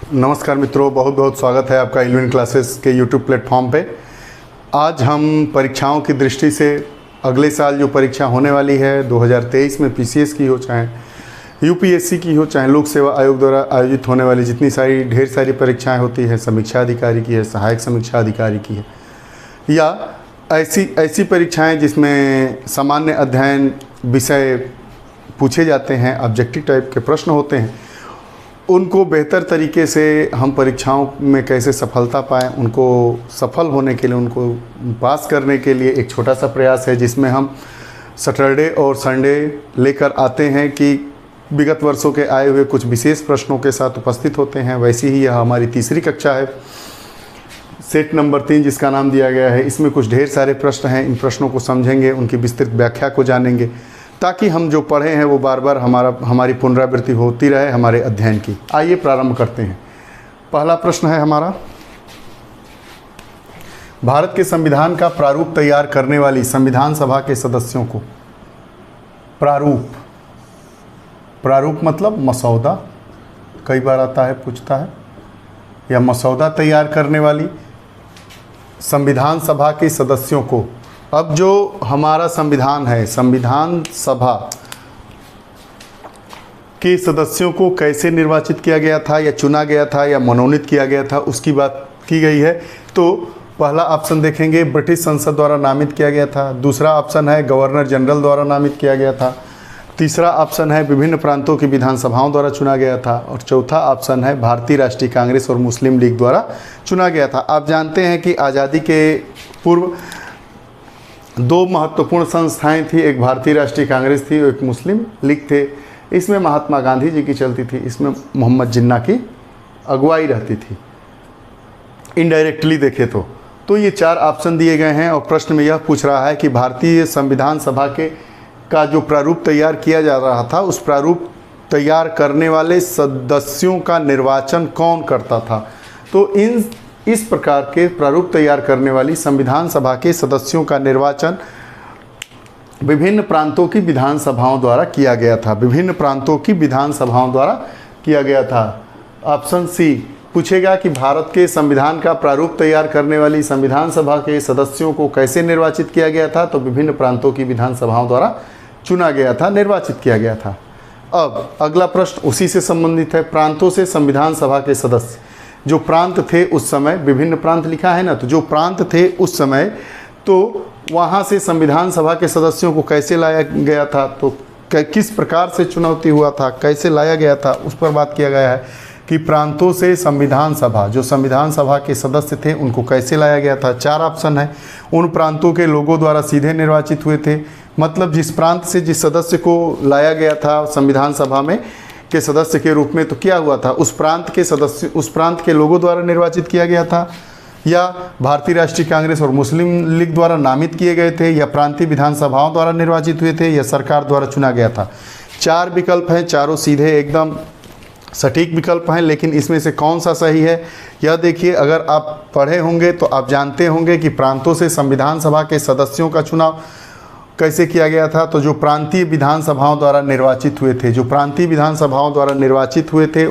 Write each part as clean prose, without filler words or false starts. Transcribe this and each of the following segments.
नमस्कार मित्रों, बहुत बहुत स्वागत है आपका इलेवन क्लासेस के यूट्यूब प्लेटफॉर्म पे। आज हम परीक्षाओं की दृष्टि से अगले साल जो परीक्षा होने वाली है 2023 में पीसीएस की हो, चाहे यूपीएससी की हो, चाहे लोक सेवा आयोग द्वारा आयोजित होने वाली जितनी सारी ढेर सारी परीक्षाएं होती हैं, समीक्षा अधिकारी की है, सहायक समीक्षा अधिकारी की है, या ऐसी परीक्षाएं जिसमें सामान्य अध्ययन विषय पूछे जाते हैं, ऑब्जेक्टिव टाइप के प्रश्न होते हैं, उनको बेहतर तरीके से हम परीक्षाओं में कैसे सफलता पाएँ, उनको सफल होने के लिए, उनको पास करने के लिए एक छोटा सा प्रयास है जिसमें हम सैटरडे और संडे लेकर आते हैं कि विगत वर्षों के आए हुए कुछ विशेष प्रश्नों के साथ उपस्थित होते हैं। वैसी ही यह हमारी तीसरी कक्षा है, सेट नंबर 3 जिसका नाम दिया गया है। इसमें कुछ ढेर सारे प्रश्न हैं, इन प्रश्नों को समझेंगे, उनकी विस्तृत व्याख्या को जानेंगे, ताकि हम जो पढ़े हैं वो बार बार हमारी पुनरावृत्ति होती रहे हमारे अध्ययन की। आइए प्रारंभ करते हैं। पहला प्रश्न है हमारा, भारत के संविधान का प्रारूप तैयार करने वाली संविधान सभा के सदस्यों को, प्रारूप मतलब मसौदा, कई बार आता है पूछता है, या मसौदा तैयार करने वाली संविधान सभा के सदस्यों को। अब जो हमारा संविधान है, संविधान सभा के सदस्यों को कैसे निर्वाचित किया गया था, या चुना गया था, या मनोनीत किया गया था, उसकी बात की गई है। तो पहला ऑप्शन देखेंगे, ब्रिटिश संसद द्वारा नामित किया गया था। दूसरा ऑप्शन है गवर्नर जनरल द्वारा नामित किया गया था। तीसरा ऑप्शन है विभिन्न प्रांतों की विधानसभाओं द्वारा चुना गया था। और चौथा ऑप्शन है भारतीय राष्ट्रीय कांग्रेस और मुस्लिम लीग द्वारा चुना गया था। आप जानते हैं कि आज़ादी के पूर्व दो महत्वपूर्ण संस्थाएं थी, एक भारतीय राष्ट्रीय कांग्रेस थी और एक मुस्लिम लीग थे। इसमें महात्मा गांधी जी की चलती थी, इसमें मोहम्मद जिन्ना की अगुवाई रहती थी, इनडायरेक्टली देखे तो ये 4 ऑप्शन दिए गए हैं। और प्रश्न में यह पूछ रहा है कि भारतीय संविधान सभा का जो प्रारूप तैयार किया जा रहा था, उस प्रारूप तैयार करने वाले सदस्यों का निर्वाचन कौन करता था। तो इस प्रकार के प्रारूप तैयार करने वाली संविधान सभा के सदस्यों का निर्वाचन विभिन्न प्रांतों की विधानसभाओं द्वारा किया गया था, विभिन्न प्रांतों की विधानसभाओं द्वारा किया गया था। ऑप्शन सी पूछेगा कि भारत के संविधान का प्रारूप तैयार करने वाली संविधान सभा के सदस्यों को कैसे निर्वाचित किया गया था। तो विभिन्न प्रांतों की विधानसभाओं द्वारा चुना गया था, निर्वाचित किया गया था। अब अगला प्रश्न उसी से संबंधित है, प्रांतों से संविधान सभा के सदस्य, जो प्रांत थे उस समय, विभिन्न प्रांत लिखा है ना, तो जो प्रांत थे उस समय, तो वहाँ से संविधान सभा के सदस्यों को कैसे लाया गया था, तो किस प्रकार से चुनौती हुआ था, कैसे लाया गया था, उस पर बात किया गया है कि प्रांतों से संविधान सभा, जो संविधान सभा के सदस्य थे उनको कैसे लाया गया था। 4 ऑप्शन है। उन प्रांतों के लोगों द्वारा सीधे निर्वाचित हुए थे, मतलब जिस प्रांत से जिस सदस्य को लाया गया था संविधान सभा में के सदस्य के रूप में, तो क्या हुआ था, उस प्रांत के सदस्य, उस प्रांत के लोगों द्वारा निर्वाचित किया गया था, या भारतीय राष्ट्रीय कांग्रेस और मुस्लिम लीग द्वारा नामित किए गए थे, या प्रांतीय विधानसभाओं द्वारा निर्वाचित हुए थे, या सरकार द्वारा चुना गया था। 4 विकल्प हैं, चारों सीधे एकदम सटीक विकल्प हैं, लेकिन इसमें से कौन सा सही है यह देखिए। अगर आप पढ़े होंगे तो आप जानते होंगे कि प्रांतों से संविधान सभा के सदस्यों का चुनाव कैसे किया गया था। तो जो प्रांतीय विधानसभाओं द्वारा निर्वाचित हुए थे, जो प्रांतीय विधानसभाओं द्वारा निर्वाचित हुए थे,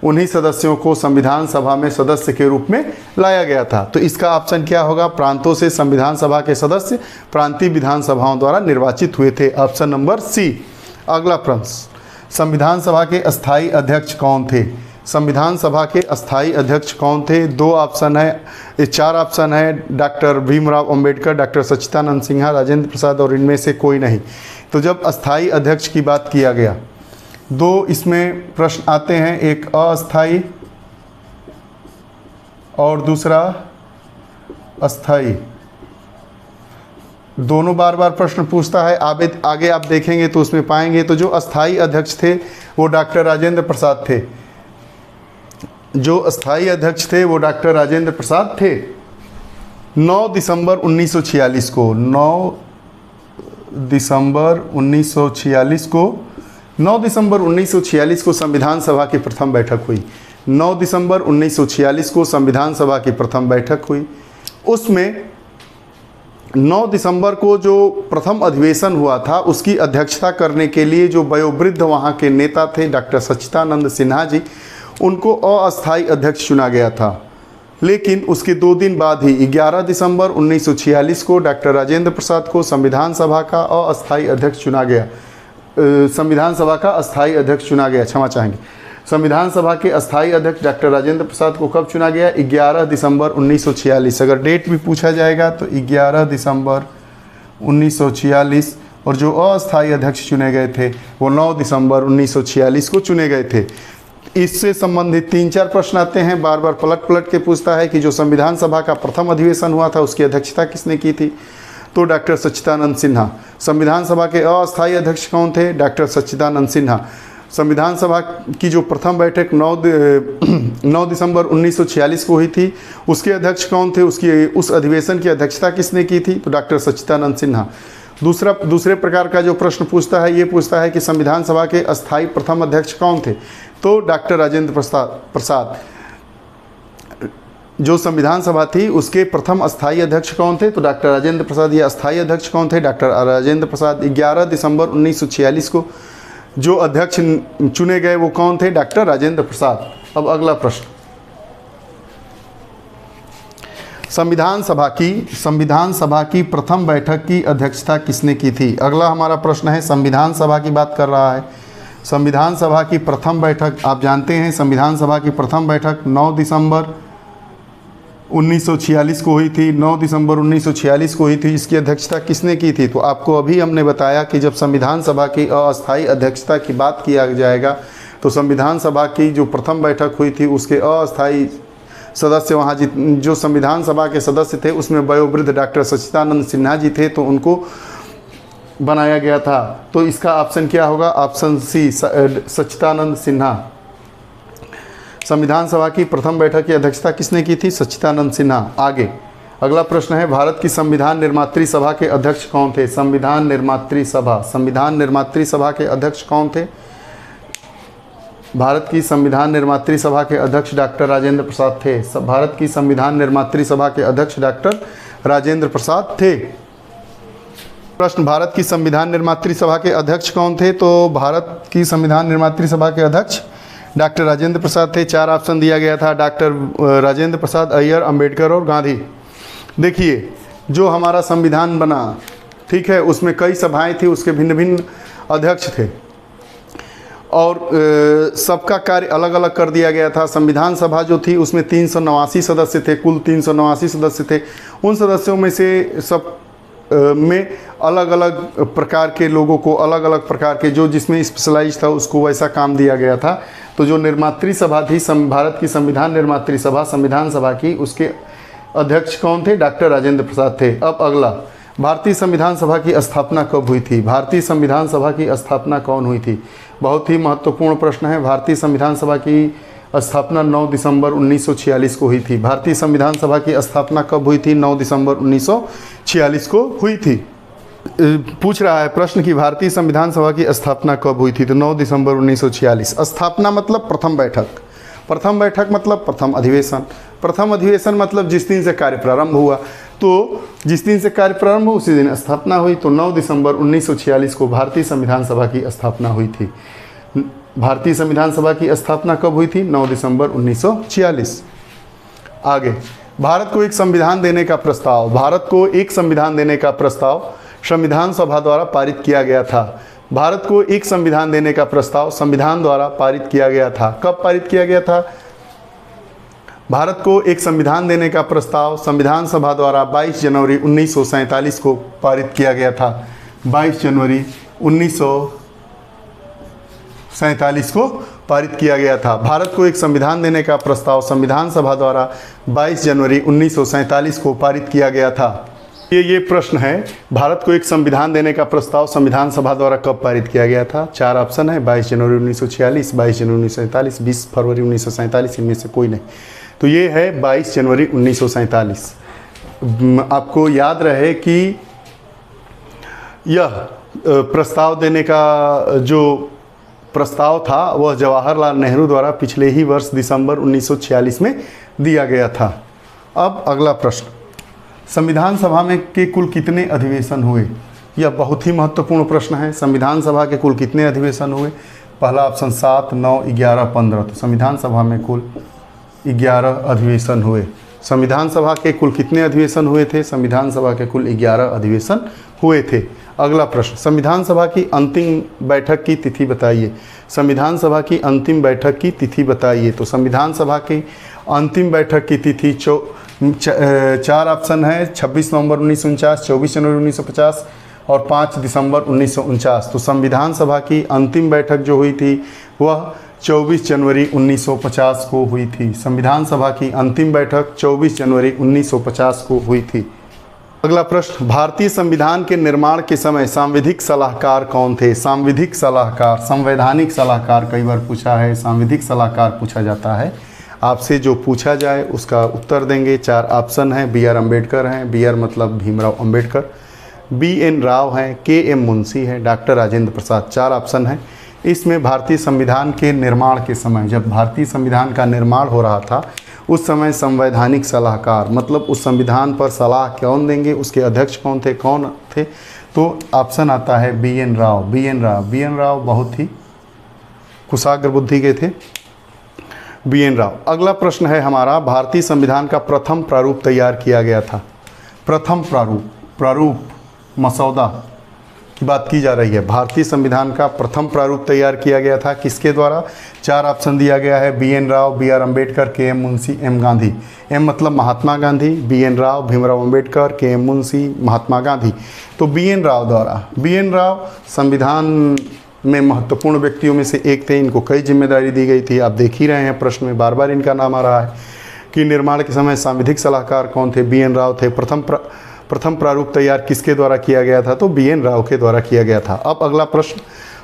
उन्हीं सदस्यों को संविधान सभा में सदस्य के रूप में लाया गया था। तो इसका ऑप्शन क्या होगा, प्रांतों से संविधान सभा के सदस्य प्रांतीय विधानसभाओं द्वारा निर्वाचित हुए थे, ऑप्शन नंबर सी। अगला प्रश्न, संविधान सभा के अस्थायी अध्यक्ष कौन थे। संविधान सभा के अस्थायी अध्यक्ष कौन थे। 2 ऑप्शन है, 4 ऑप्शन है, डॉक्टर भीमराव अंबेडकर, डॉक्टर सच्चिदानंद सिन्हा, राजेंद्र प्रसाद, और इनमें से कोई नहीं। तो जब अस्थायी अध्यक्ष की बात किया गया, 2 इसमें प्रश्न आते हैं, एक अस्थायी और दूसरा अस्थायी, दोनों बार बार प्रश्न पूछता है। आगे आप देखेंगे तो उसमें पाएंगे। तो जो अस्थायी अध्यक्ष थे वो डॉक्टर राजेंद्र प्रसाद थे, जो अस्थायी अध्यक्ष थे वो डॉक्टर राजेंद्र प्रसाद थे। 9 दिसंबर 1946 को 9 दिसंबर 1946 को संविधान सभा की प्रथम बैठक हुई। 9 दिसंबर 1946 को संविधान सभा की प्रथम बैठक हुई। उसमें 9 दिसंबर को जो प्रथम अधिवेशन हुआ था उसकी अध्यक्षता करने के लिए जो वयोवृद्ध वहाँ के नेता थे डॉक्टर सच्चिदानंद सिन्हा जी, उनको अस्थायी अध्यक्ष चुना गया था। लेकिन उसके 2 दिन बाद ही 11 दिसंबर 1946 को डॉक्टर राजेंद्र प्रसाद को संविधान सभा का अस्थायी अध्यक्ष चुना गया। संविधान सभा का अस्थायी अध्यक्ष चुना गया, क्षमा चाहेंगे, संविधान सभा के अस्थायी अध्यक्ष डॉक्टर राजेंद्र प्रसाद को कब चुना गया? 11 दिसंबर 1946। अगर डेट भी पूछा जाएगा तो 11 दिसंबर 1946, और जो अस्थायी अध्यक्ष चुने गए थे वो 9 दिसंबर 1946 को चुने गए थे। इससे संबंधित 3-4 प्रश्न आते हैं, बार बार पलट पलट के पूछता है कि जो संविधान सभा का प्रथम अधिवेशन हुआ था उसकी अध्यक्षता किसने की थी? तो डॉक्टर सच्चिदानंद सिन्हा। संविधान सभा के अस्थायी अध्यक्ष कौन थे? डॉक्टर सच्चिदानंद सिन्हा। संविधान सभा की जो प्रथम बैठक 9 दिसंबर 1946 को हुई थी, उसके अध्यक्ष कौन थे? उस अधिवेशन की अध्यक्षता किसने की थी? तो डॉक्टर सच्चिदानंद सिन्हा। दूसरे प्रकार का जो प्रश्न पूछता है, ये पूछता है कि संविधान सभा के अस्थायी प्रथम अध्यक्ष कौन थे? तो डॉक्टर राजेंद्र प्रसाद। जो संविधान सभा थी उसके प्रथम अस्थायी अध्यक्ष कौन थे? तो डॉक्टर राजेंद्र प्रसाद। ये अस्थायी अध्यक्ष कौन थे? डॉक्टर राजेंद्र प्रसाद। 11 दिसंबर 1946 को जो अध्यक्ष चुने गए वो कौन थे? डॉक्टर राजेंद्र प्रसाद। अब अगला प्रश्न, संविधान सभा की प्रथम बैठक की अध्यक्षता किसने की थी? अगला हमारा प्रश्न है, संविधान सभा की बात कर रहा है। संविधान सभा की प्रथम बैठक, आप जानते हैं संविधान सभा की प्रथम बैठक 9 दिसंबर 1946 को हुई थी। 9 दिसंबर 1946 को हुई थी। इसकी अध्यक्षता किसने की थी? तो आपको अभी हमने बताया कि जब संविधान सभा की अस्थायी अध्यक्षता की बात किया जाएगा तो संविधान सभा की जो प्रथम बैठक हुई थी उसके अस्थायी सदस्य वहाँ जो संविधान सभा के सदस्य थे उसमें वयोवृद्ध डॉक्टर सच्चिदानंद सिन्हा जी थे, तो उनको बनाया गया था। तो इसका ऑप्शन क्या होगा? ऑप्शन सी, सच्चिदानंद सिन्हा। संविधान सभा की प्रथम बैठक की अध्यक्षता किसने की थी? सच्चिदानंद सिन्हा। आगे अगला प्रश्न है, भारत की संविधान निर्मात्री सभा के अध्यक्ष कौन थे? संविधान निर्मात्री सभा के अध्यक्ष कौन थे? भारत की संविधान निर्मात्री सभा के अध्यक्ष डॉक्टर राजेंद्र प्रसाद थे। भारत की संविधान निर्मात्री सभा के अध्यक्ष डॉक्टर राजेंद्र प्रसाद थे। प्रश्न, भारत की संविधान निर्मात्री सभा के अध्यक्ष कौन थे? तो भारत की संविधान निर्मात्री सभा के अध्यक्ष डॉक्टर राजेंद्र प्रसाद थे। 4 ऑप्शन दिया गया था, डॉक्टर राजेंद्र प्रसाद, अय्यर, अंबेडकर और गांधी। देखिए, जो हमारा संविधान बना, ठीक है, उसमें कई सभाएं थी, उसके भिन्न भिन्न अध्यक्ष थे और सबका कार्य अलग अलग कर दिया गया था। संविधान सभा जो थी उसमें 389 सदस्य थे, कुल 389 सदस्य थे। उन सदस्यों में से सब में अलग अलग प्रकार के लोगों को, अलग अलग प्रकार के जो जिसमें स्पेशलाइज था उसको वैसा काम दिया गया था। तो जो निर्मात्री सभा थी, भारत की संविधान निर्मात्री सभा, संविधान सभा की, उसके अध्यक्ष कौन थे? डॉक्टर राजेंद्र प्रसाद थे। अब अगला, भारतीय संविधान सभा की स्थापना कब हुई थी? भारतीय संविधान सभा की स्थापना कौन हुई थी? बहुत ही महत्वपूर्ण प्रश्न है। भारतीय संविधान सभा की स्थापना 9 दिसंबर 1946 को हुई थी। भारतीय संविधान सभा की स्थापना कब हुई थी? 9 दिसंबर 1946 को हुई थी। पूछ रहा है प्रश्न कि भारतीय संविधान सभा की स्थापना कब हुई थी? तो 9 दिसंबर 1946। स्थापना मतलब प्रथम बैठक, प्रथम बैठक मतलब प्रथम अधिवेशन, प्रथम अधिवेशन मतलब जिस दिन से कार्य प्रारंभ हुआ। तो जिस दिन से कार्य प्रारंभ हुआ उसी दिन स्थापना हुई। तो 9 दिसंबर 1946 को भारतीय संविधान सभा की स्थापना हुई थी। भारतीय संविधान सभा की स्थापना कब हुई थी? 9 दिसंबर 1946। आगे, भारत को एक संविधान देने का प्रस्ताव, भारत को एक संविधान देने का प्रस्ताव संविधान सभा द्वारा पारित किया गया था। भारत को एक संविधान देने का प्रस्ताव संविधान द्वारा पारित किया गया था। कब पारित किया गया था? भारत को एक संविधान देने का प्रस्ताव संविधान सभा द्वारा 22 जनवरी 1947 को पारित किया गया था। 22 जनवरी 1947 को पारित किया गया था। भारत को एक संविधान देने का प्रस्ताव संविधान सभा द्वारा 22 जनवरी 1947 को पारित किया गया था। ये प्रश्न है, भारत को एक संविधान देने का प्रस्ताव संविधान सभा द्वारा कब पारित किया गया था? 4 ऑप्शन है, 22 जनवरी 1946, 22 जनवरी 1947, 20 फरवरी 1947, इनमें से कोई नहीं। तो ये है 22 जनवरी 1947। आपको याद रहे कि यह प्रस्ताव देने का जो प्रस्ताव था वह जवाहरलाल नेहरू द्वारा पिछले ही वर्ष दिसंबर 1946 में दिया गया था। अब अगला प्रश्न, संविधान सभा में के कुल कितने अधिवेशन हुए? यह बहुत ही महत्वपूर्ण प्रश्न है। संविधान सभा के कुल कितने अधिवेशन हुए? पहला ऑप्शन 7, 9, 11, 15। तो संविधान सभा में कुल 11 अधिवेशन हुए। संविधान सभा के कुल कितने अधिवेशन हुए थे? संविधान सभा के कुल 11 अधिवेशन हुए थे। अगला प्रश्न, संविधान सभा की अंतिम बैठक की तिथि बताइए। संविधान सभा की अंतिम बैठक की तिथि बताइए। तो संविधान सभा की अंतिम बैठक की तिथि 4 ऑप्शन है, 26 नवंबर 1949, 24 जनवरी 1950 और 5 दिसंबर 1949। तो संविधान सभा की अंतिम बैठक जो हुई थी वह 24 जनवरी 1950 को हुई थी। संविधान सभा की अंतिम बैठक 24 जनवरी 1950 को हुई थी। अगला प्रश्न, भारतीय संविधान के निर्माण के समय सांविधिक सलाहकार कौन थे? सांविधिक सलाहकार, संवैधानिक सलाहकार कई बार पूछा है, सांविधिक सलाहकार पूछा जाता है। आपसे जो पूछा जाए उसका उत्तर देंगे। 4 ऑप्शन हैं। बी आर अम्बेडकर हैं, बी आर मतलब भीमराव अम्बेडकर, बी एन राव हैं, के एम मुंशी हैं, डॉक्टर राजेंद्र प्रसाद। 4 ऑप्शन हैं। इसमें भारतीय संविधान के निर्माण के समय, जब भारतीय संविधान का निर्माण हो रहा था उस समय संवैधानिक सलाहकार मतलब उस संविधान पर सलाह कौन देंगे, उसके अध्यक्ष कौन थे? तो ऑप्शन आता है B N Rao. B N Rao बहुत ही कुशाग्र बुद्धि के थे, बी एन राव। अगला प्रश्न है हमारा, भारतीय संविधान का प्रथम प्रारूप तैयार किया गया था। प्रथम प्रारूप मसौदा की बात की जा रही है। भारतीय संविधान का प्रथम प्रारूप तैयार किया गया था किसके द्वारा? 4 ऑप्शन दिया गया है। B N Rao, B R Ambedkar, K M Munshi, M Gandhi. M मतलब Mahatma Gandhi, B N Rao, Bhimrao Ambedkar, K M Munshi, Mahatma Gandhi. तो बी एन राव द्वारा, बी एन राव संविधान में महत्वपूर्ण व्यक्तियों में से एक थे। इनको कई जिम्मेदारी दी गई थी। आप देख ही रहे हैं प्रश्न में बार बार इनका नाम आ रहा है कि निर्माण के समय सांविधिक सलाहकार कौन थे? बी एन राव थे। प्रथम प्रारूप तैयार किसके द्वारा किया गया था? तो बी एन राव के द्वारा किया गया था। अब अगला प्रश्न,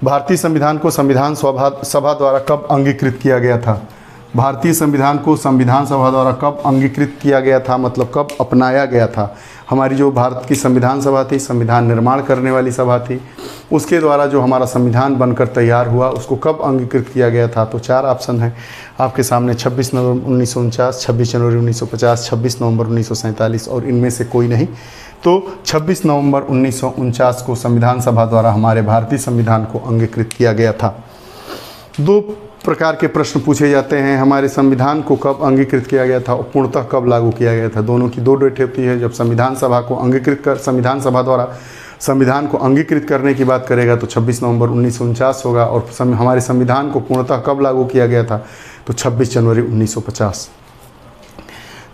भारतीय संविधान को संविधान सभा द्वारा कब अंगीकृत किया गया था? भारतीय संविधान को संविधान सभा द्वारा कब अंगीकृत किया गया था, मतलब कब अपनाया गया था? हमारी जो भारत की संविधान सभा थी, संविधान निर्माण करने वाली सभा थी, उसके द्वारा जो हमारा संविधान बनकर तैयार हुआ उसको कब अंगीकृत किया गया था? तो 4 ऑप्शन है आपके सामने। 26 नवंबर 1949, 26 जनवरी 1950, 26 नवंबर 1947 और इनमें से कोई नहीं। तो 26 नवंबर 1949 को संविधान सभा द्वारा हमारे भारतीय संविधान को अंगीकृत किया गया था। 2 प्रकार के प्रश्न पूछे जाते हैं, हमारे संविधान को कब अंगीकृत किया गया था और पूर्णतः कब लागू किया गया था। दोनों की 2 डेट होती है। जब संविधान सभा को संविधान सभा द्वारा संविधान को अंगीकृत करने की बात करेगा तो 26 नवंबर 1949 होगा, और हमारे संविधान को पूर्णतः कब लागू किया गया था? तो 26 जनवरी 1950।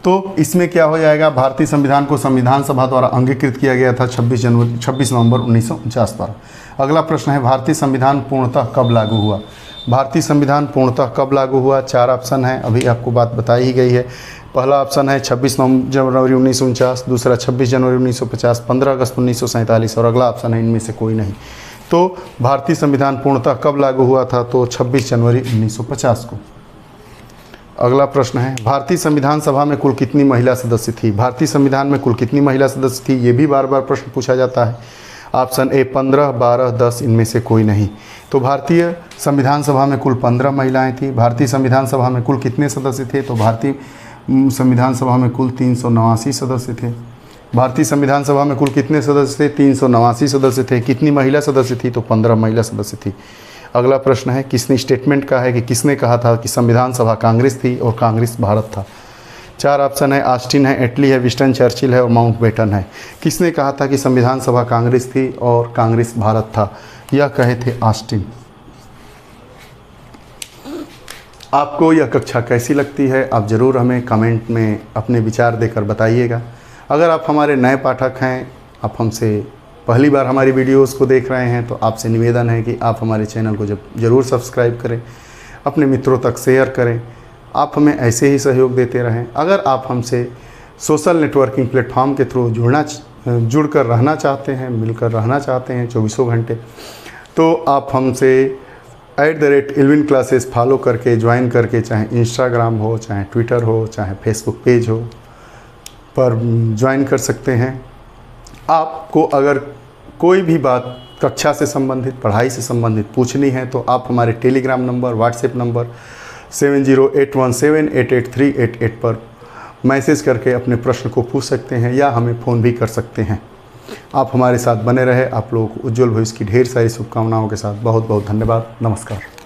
तो इसमें क्या हो जाएगा, भारतीय संविधान को संविधान सभा द्वारा अंगीकृत किया गया था 26 नवंबर 1949 पर। अगला प्रश्न है, भारतीय संविधान पूर्णतः कब लागू हुआ? भारतीय संविधान पूर्णतः कब लागू हुआ? 4 ऑप्शन है, अभी आपको बात बताई ही गई है। पहला ऑप्शन है 26 जनवरी 1949, दूसरा 26 जनवरी 1950, 15 अगस्त 1947 और अगला ऑप्शन है इनमें से कोई नहीं। तो भारतीय संविधान पूर्णतः कब लागू हुआ था? तो 26 जनवरी 1950 को। अगला प्रश्न है, भारतीय संविधान सभा में कुल कितनी महिला सदस्य थी? भारतीय संविधान में कुल कितनी महिला सदस्य थी, ये भी बार बार प्रश्न पूछा जाता है। ऑप्शन ए 15, 12, 10 इनमें से कोई नहीं। तो भारतीय संविधान सभा में कुल 15 महिलाएं थी। भारतीय संविधान सभा में कुल कितने सदस्य थे? तो भारतीय संविधान सभा में कुल 389 सदस्य थे। भारतीय संविधान सभा में कुल कितने सदस्य थे? 389 सदस्य थे। कितनी महिला सदस्य थी? तो 15 महिला सदस्य थी। अगला प्रश्न है, किसने स्टेटमेंट का है कि किसने कहा था कि संविधान सभा कांग्रेस थी और कांग्रेस भारत था? 4 ऑप्शन है, ऑस्टिन है, एटली है, विंस्टन चर्चिल है और माउंटबेटन है। किसने कहा था कि संविधान सभा कांग्रेस थी और कांग्रेस भारत था? यह कहे थे ऑस्टिन। आपको यह कक्षा कैसी लगती है आप ज़रूर हमें कमेंट में अपने विचार देकर बताइएगा। अगर आप हमारे नए पाठक हैं, आप हमसे पहली बार हमारी वीडियोस को देख रहे हैं, तो आपसे निवेदन है कि आप हमारे चैनल को ज़रूर सब्सक्राइब करें, अपने मित्रों तक शेयर करें। आप हमें ऐसे ही सहयोग देते रहें। अगर आप हमसे सोशल नेटवर्किंग प्लेटफॉर्म के थ्रू जुड़कर रहना चाहते हैं, मिलकर रहना चाहते हैं 24 घंटे, तो आप हमसे @Elvin क्लासेस फॉलो करके, ज्वाइन करके, चाहे इंस्टाग्राम हो, चाहे ट्विटर हो, चाहे फेसबुक पेज हो, पर ज्वाइन कर सकते हैं। आपको अगर कोई भी बात कक्षा से संबंधित, पढ़ाई से संबंधित पूछनी है तो आप हमारे टेलीग्राम नंबर, व्हाट्सएप नंबर 7081788388 पर मैसेज करके अपने प्रश्न को पूछ सकते हैं या हमें फ़ोन भी कर सकते हैं। आप हमारे साथ बने रहे। आप लोगों को उज्जवल भविष्य की ढेर सारी शुभकामनाओं के साथ बहुत बहुत धन्यवाद। नमस्कार।